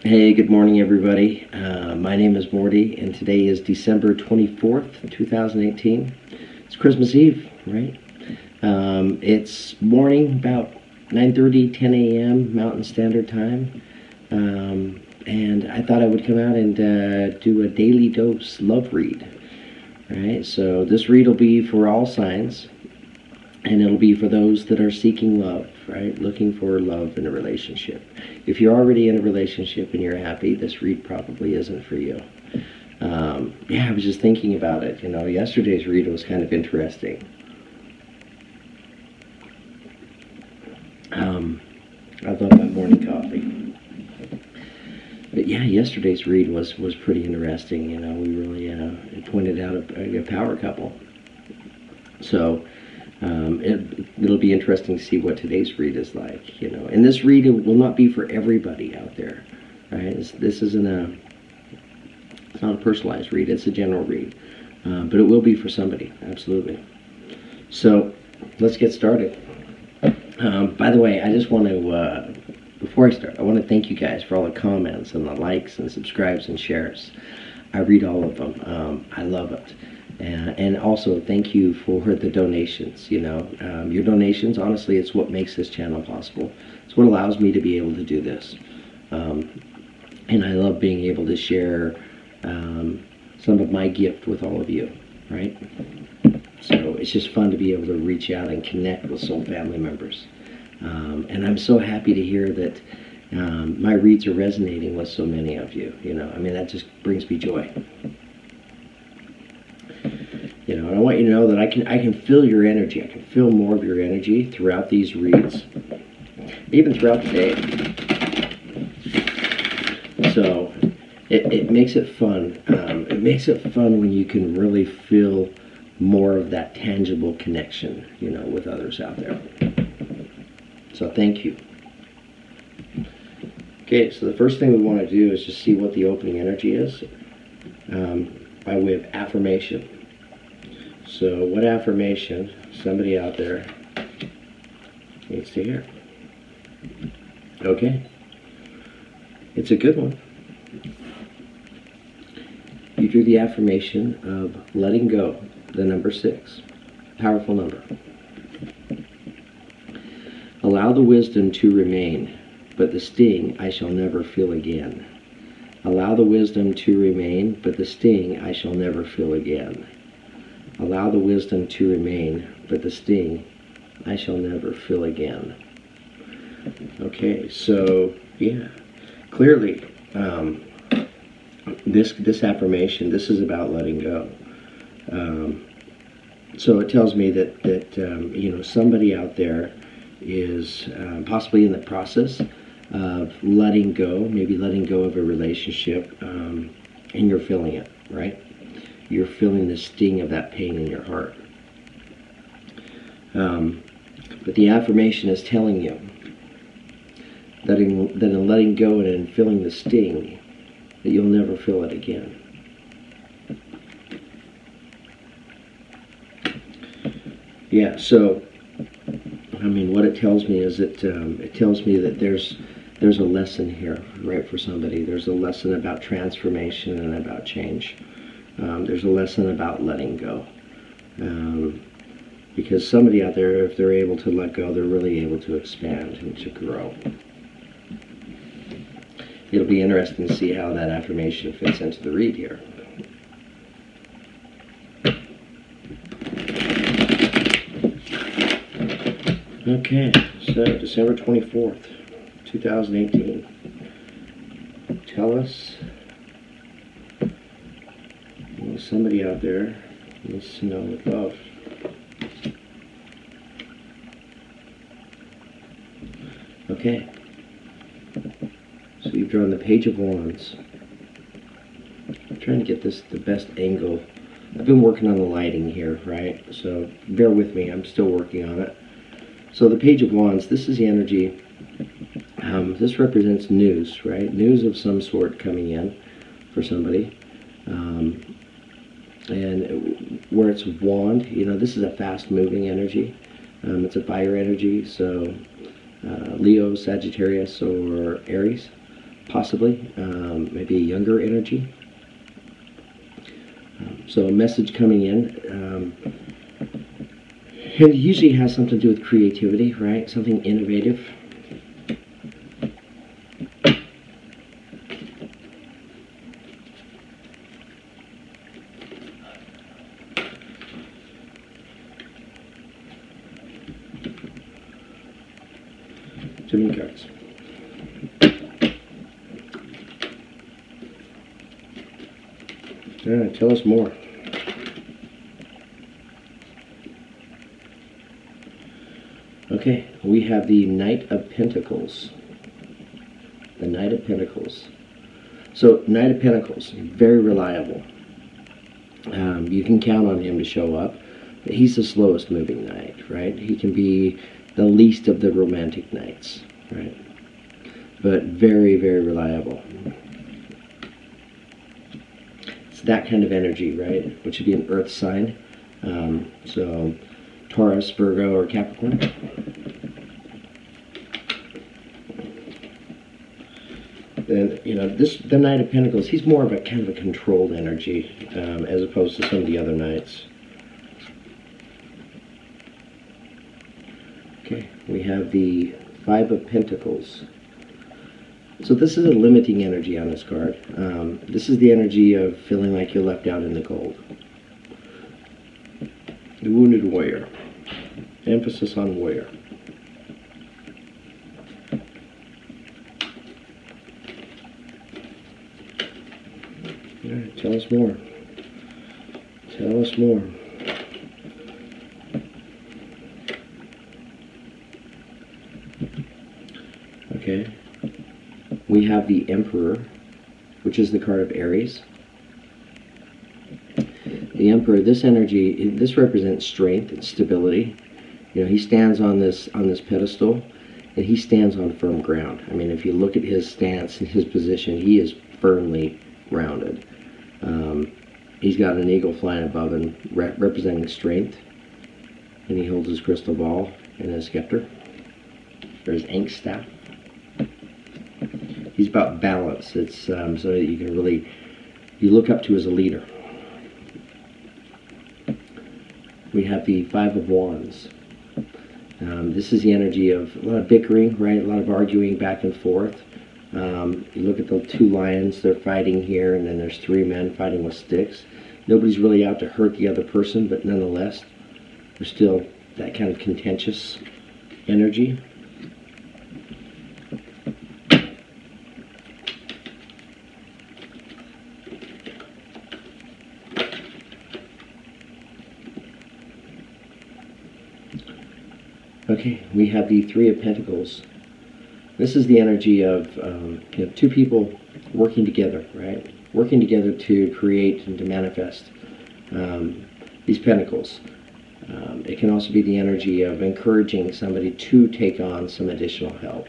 Hey, good morning, everybody. My name is Morty, and today is December 24th, 2018. It's Christmas Eve, right? It's morning, about 9:30, 10 a.m. Mountain Standard Time. And I thought I would come out and do a daily dose love read, right? So this read will be for all signs, and it'll be for those that are seeking love, right? Looking for love in a relationship. If you're already in a relationship and you're happy, this read probably isn't for you. Yeah, I was just thinking about it. Yesterday's read was kind of interesting. I love my morning coffee. But yeah, yesterday's read was pretty interesting. We really it pointed out a power couple. So it'll be interesting to see what today's read is like, And this read will not be for everybody out there, right? This isn't it's not a personalized read, it's a general read. But it will be for somebody, absolutely. So let's get started. By the way, I just want to, before I start, I want to thank you guys for all the comments and the likes and subscribes and shares. I read all of them. I love it. And also, thank you for the donations. Your donations, honestly, it's what makes this channel possible. It's what allows me to be able to do this. And I love being able to share some of my gift with all of you, right? So it's just fun to be able to reach out and connect with soul family members. And I'm so happy to hear that my reads are resonating with so many of you. That just brings me joy. And I want you to know that I can feel your energy. I can feel more of your energy throughout these reads, even throughout the day. So it makes it fun. It makes it fun when you can really feel more of that tangible connection, with others out there. So thank you. Okay, so the first thing we want to do is just see what the opening energy is by way of affirmation. So what affirmation somebody out there needs to hear? Okay. It's a good one. You do the affirmation of letting go, the number 6. Powerful number. Allow the wisdom to remain, but the sting I shall never feel again. Allow the wisdom to remain, but the sting I shall never feel again. Allow the wisdom to remain, but the sting I shall never feel again. Okay, so yeah, clearly this affirmation, this is about letting go. So it tells me that somebody out there is possibly in the process of letting go, maybe letting go of a relationship, and you're feeling it, right? You're feeling the sting of that pain in your heart. But the affirmation is telling you that in letting go and in feeling the sting, that you'll never feel it again. Yeah, so, what it tells me is that it tells me that there's a lesson here, right, for somebody. There's a lesson about transformation and about change. There's a lesson about letting go. Because somebody out there, if they're able to let go, they're really able to expand and to grow. It'll be interesting to see how that affirmation fits into the read here. Okay, so December 24th, 2018. Tell us, somebody out there needs to know love. Okay, so you've drawn the Page of Wands. I'm trying to get this the best angle. I've been working on the lighting here, right? So bear with me, I'm still working on it. So the Page of Wands, this is the energy. This represents news, right? News of some sort coming in for somebody. And where it's wand, this is a fast-moving energy. It's a fire energy, so Leo, Sagittarius, or Aries. possibly, maybe a younger energy. So a message coming in. It usually has something to do with creativity, right? Something innovative. Too many cards. All right, tell us more. Okay, we have the Knight of Pentacles. The Knight of Pentacles. So, Knight of Pentacles, very reliable. You can count on him to show up. He's the slowest moving knight, right? He can be the least of the romantic knights, right? But very, very reliable. It's that kind of energy, right? Which would be an earth sign. So, Taurus, Virgo, or Capricorn. Then, you know, the Knight of Pentacles, he's more of a kind of a controlled energy as opposed to some of the other knights. Okay, we have the Five of Pentacles. So this is a limiting energy on this card. This is the energy of feeling like you're left out in the cold. The Wounded Warrior. Emphasis on warrior. All right, tell us more. Tell us more. Okay. We have the Emperor, which is the card of Aries. The Emperor, this energy, this represents strength and stability. You know, he stands on this pedestal, and he stands on firm ground. I mean, if you look at his stance and his position, he is firmly grounded. He's got an eagle flying above him, representing strength, and he holds his crystal ball and his scepter, or his ink staff. He's about balance. It's so that you can really, you look up to as a leader. We have the Five of Wands. This is the energy of a lot of bickering, right? A lot of arguing back and forth. You look at the two lions, they're fighting here, and then there's three men fighting with sticks. Nobody's really out to hurt the other person, but nonetheless, there's still that kind of contentious energy. Okay, we have the Three of Pentacles. This is the energy of you know, two people working together, right? Working together to create and to manifest these pentacles. It can also be the energy of encouraging somebody to take on some additional help.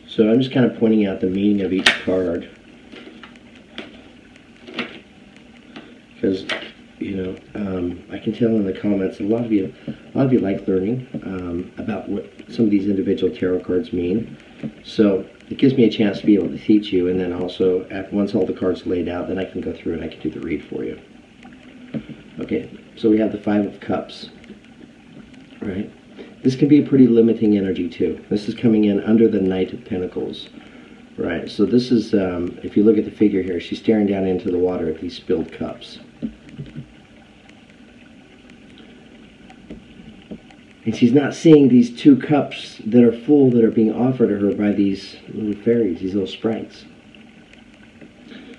So I'm just kind of pointing out the meaning of each card, because you know, I can tell in the comments a lot of you like learning about what some of these individual tarot cards mean. So it gives me a chance to be able to teach you, and then also once all the cards are laid out, then I can go through and I can do the read for you. Okay, so we have the Five of Cups, right? This can be a pretty limiting energy too. This is coming in under the Knight of Pentacles, right? So this is, if you look at the figure here, she's staring down into the water at these spilled cups. And she's not seeing these two cups that are full that are being offered to her by these little fairies, these little sprites.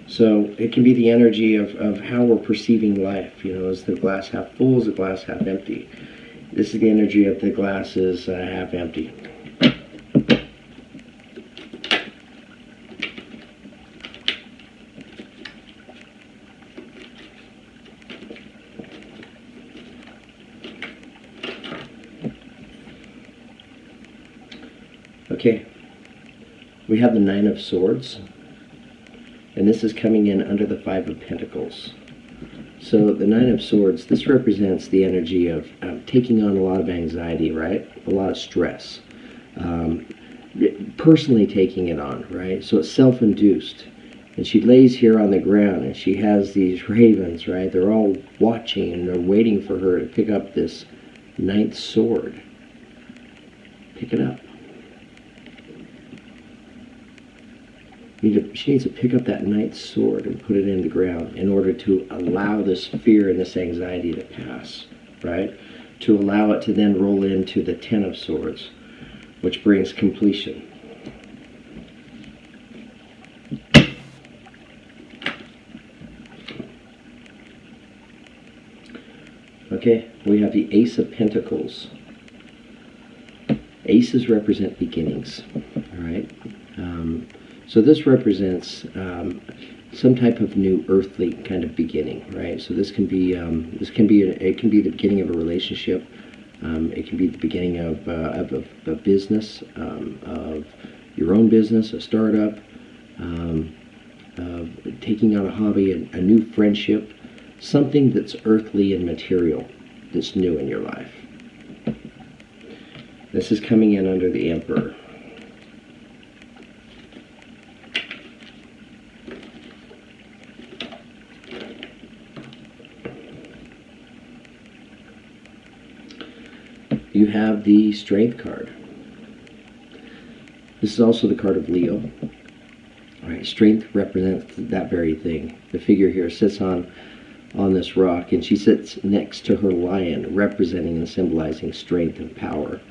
So it can be the energy of how we're perceiving life. You know, is the glass half full, is the glass half empty? This is the energy of the glass is half empty. Okay, we have the Nine of Swords, and this is coming in under the Five of Pentacles. So the Nine of Swords, this represents the energy of taking on a lot of anxiety, right? A lot of stress. Personally taking it on, right? So it's self-induced. And she lays here on the ground, and she has these ravens, right? They're all watching, and they're waiting for her to pick up this ninth sword. Pick it up. She needs to pick up that ninth sword and put it in the ground in order to allow this fear and this anxiety to pass, right? To allow it to then roll into the Ten of Swords, which brings completion. Okay, we have the Ace of Pentacles. Aces represent beginnings, all right? So this represents some type of new earthly kind of beginning, right? So this can be it can be the beginning of a relationship. It can be the beginning of a business, of your own business, a startup, taking on a hobby, a new friendship, something that's earthly and material, that's new in your life. This is coming in under the Emperor. You have the Strength card. This is also the card of Leo. All right, Strength represents that very thing. The figure here sits on this rock, and she sits next to her lion, representing and symbolizing strength and power.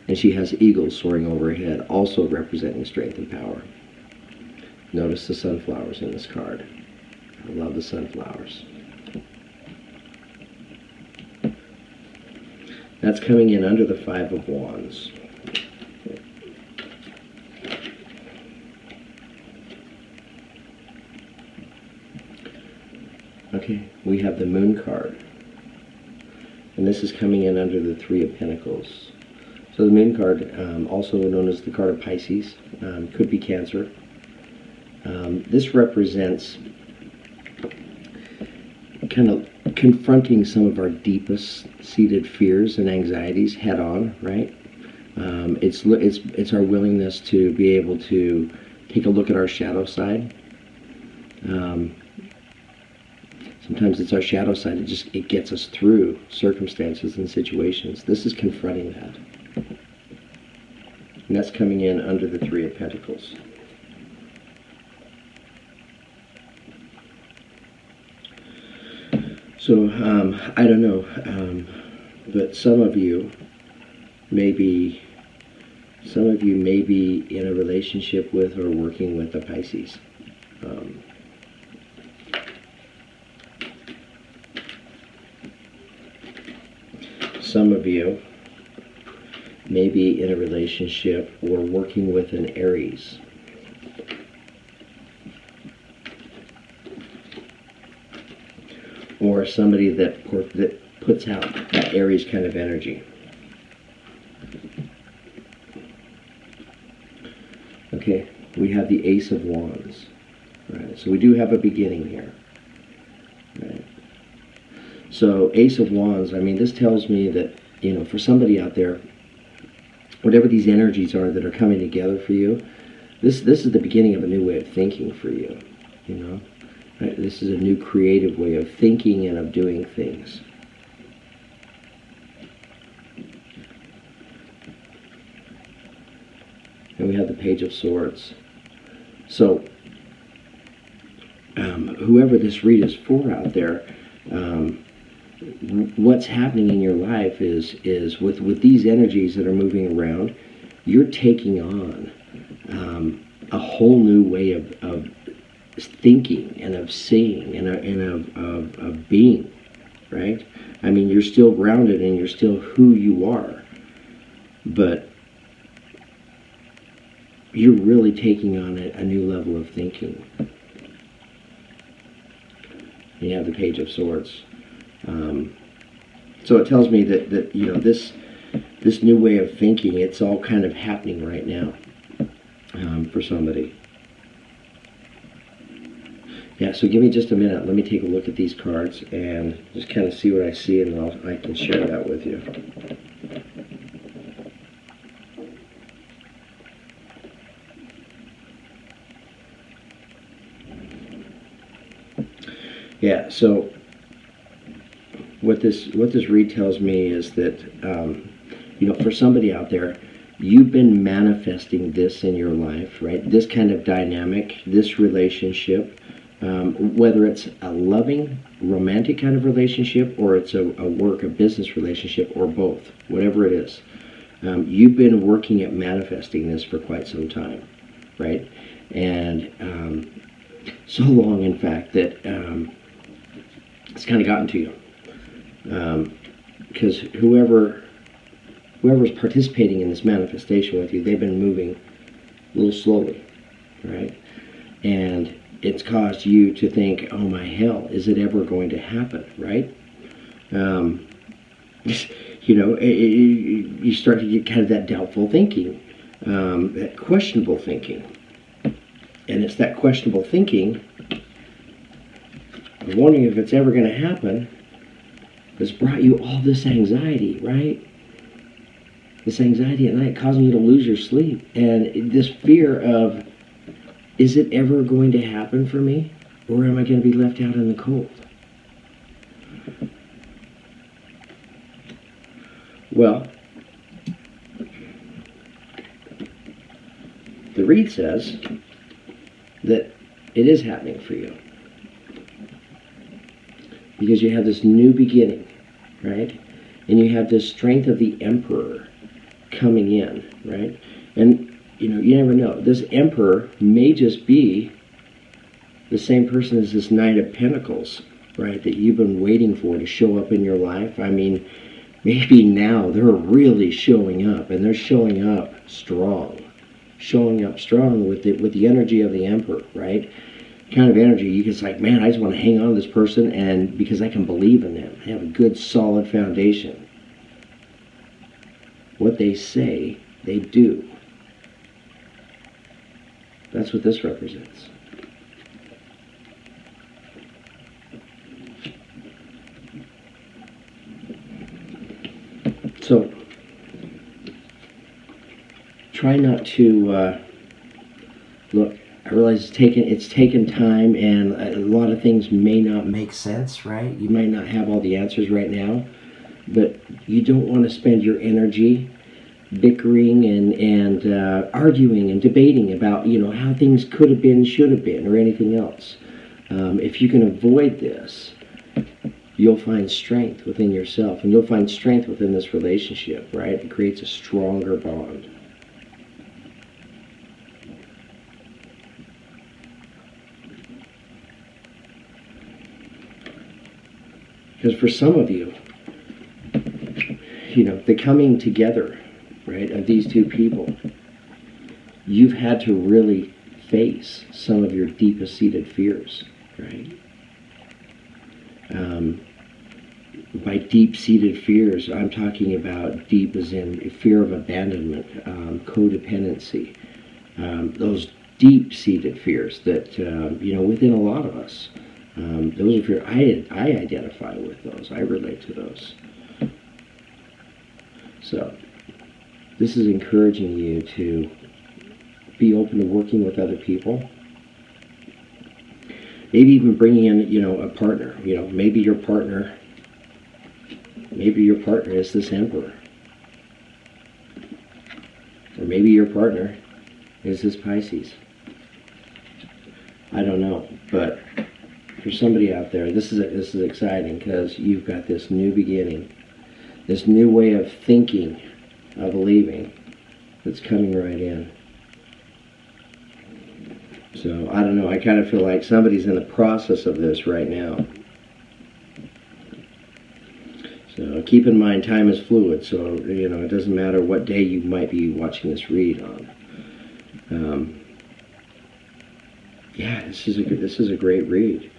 And she has eagles soaring overhead, also representing strength and power. Notice the sunflowers in this card. I love the sunflowers. That's coming in under the Five of Wands. Okay, we have the Moon card. And this is coming in under the Three of Pentacles. So the Moon card, also known as the card of Pisces, could be Cancer. This represents kind of confronting some of our deepest seated fears and anxieties head on, right? It's our willingness to be able to take a look at our shadow side. Sometimes it's our shadow side. It gets us through circumstances and situations. This is confronting that. And that's coming in under the Three of Pentacles. So, I don't know, but some of you may be in a relationship with or working with a Pisces. Some of you may be in a relationship or working with an Aries. Or somebody that puts out that Aries kind of energy. Okay, we have the Ace of Wands. Right, so we do have a beginning here. Right. So Ace of Wands, I mean, this tells me that, you know, for somebody out there, whatever these energies are that are coming together for you, this is the beginning of a new way of thinking for you, you know. Right? This is a new creative way of thinking and of doing things. And we have the Page of Swords. So, whoever this read is for out there, what's happening in your life is with these energies that are moving around, you're taking on a whole new way of thinking and of seeing and of being, right? I mean, you're still grounded and you're still who you are, but you're really taking on a new level of thinking. You have the Page of Swords. So it tells me that you know, this new way of thinking, it's all kind of happening right now for somebody. Yeah, so give me just a minute. Let me take a look at these cards and just kind of see what I see, and I can share that with you. Yeah, so what this read tells me is that, you know, for somebody out there, you've been manifesting this in your life, right? This kind of dynamic, this relationship, whether it's a loving, romantic kind of relationship, or it's a work, a business relationship, or both, whatever it is. You've been working at manifesting this for quite some time, right? And so long, in fact, that it's kind of gotten to you. Because whoever's participating in this manifestation with you, they've been moving a little slowly, right? And it's caused you to think, oh my hell, is it ever going to happen, right? You know, you start to get kind of that doubtful thinking, that questionable thinking. And it's that questionable thinking, I'm wondering if it's ever going to happen, that's brought you all this anxiety, right? This anxiety at night causing you to lose your sleep. And this fear of, is it ever going to happen for me? Or am I going to be left out in the cold? Well, the read says that it is happening for you. Because you have this new beginning, right? And you have this strength of the Emperor coming in, right? And, you know, you never know. This Emperor may just be the same person as this Knight of Pentacles, right? That you've been waiting for to show up in your life. I mean, maybe now they're really showing up, and they're showing up strong. Showing up strong with the energy of the Emperor, right? Kind of energy, you can like, man, I just want to hang on to this person, and because I can believe in them. They have a good, solid foundation. What they say, they do. That's what this represents. So, try not to, look, I realize it's taken time, and a lot of things may not make sense, right? You might not have all the answers right now, but you don't want to spend your energy bickering and arguing and debating about, you know, how things could have been, should have been, or anything else. If you can avoid this, you'll find strength within yourself, and you'll find strength within this relationship, right? It creates a stronger bond. Because for some of you, you know, the coming together, right, of these two people, you've had to really face some of your deepest seated fears, right? By deep-seated fears, I'm talking about deep as in fear of abandonment, codependency, those deep-seated fears that, you know, within a lot of us. Those are fears. I identify with those. I relate to those. So, this is encouraging you to be open to working with other people. Maybe even bringing in, you know, a partner. You know, maybe your partner is this Emperor. Or maybe your partner is this Pisces. I don't know, but for somebody out there, this is exciting, because you've got this new beginning, this new way of thinking, of believing, that's coming right in. So, I don't know, I kind of feel like somebody's in the process of this right now. So, keep in mind, time is fluid, so, you know, it doesn't matter what day you might be watching this read on. Yeah, this is a great read.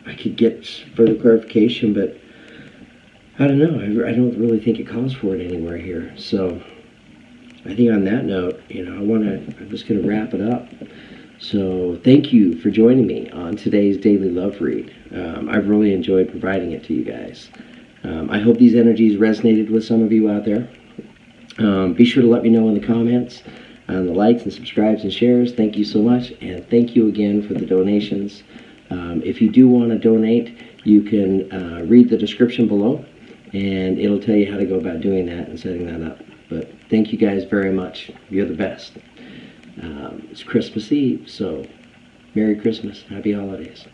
I could get further clarification, but I don't know. I don't really think it calls for it anywhere here. So I think on that note, you know, I'm just going to wrap it up. So thank you for joining me on today's daily love read. I've really enjoyed providing it to you guys. I hope these energies resonated with some of you out there. Be sure to let me know in the comments, on the likes and subscribes and shares. Thank you so much, and thank you again for the donations. If you do want to donate, you can read the description below, and it'll tell you how to go about doing that and setting that up. But thank you guys very much. You're the best. It's Christmas Eve, so Merry Christmas. Happy Holidays.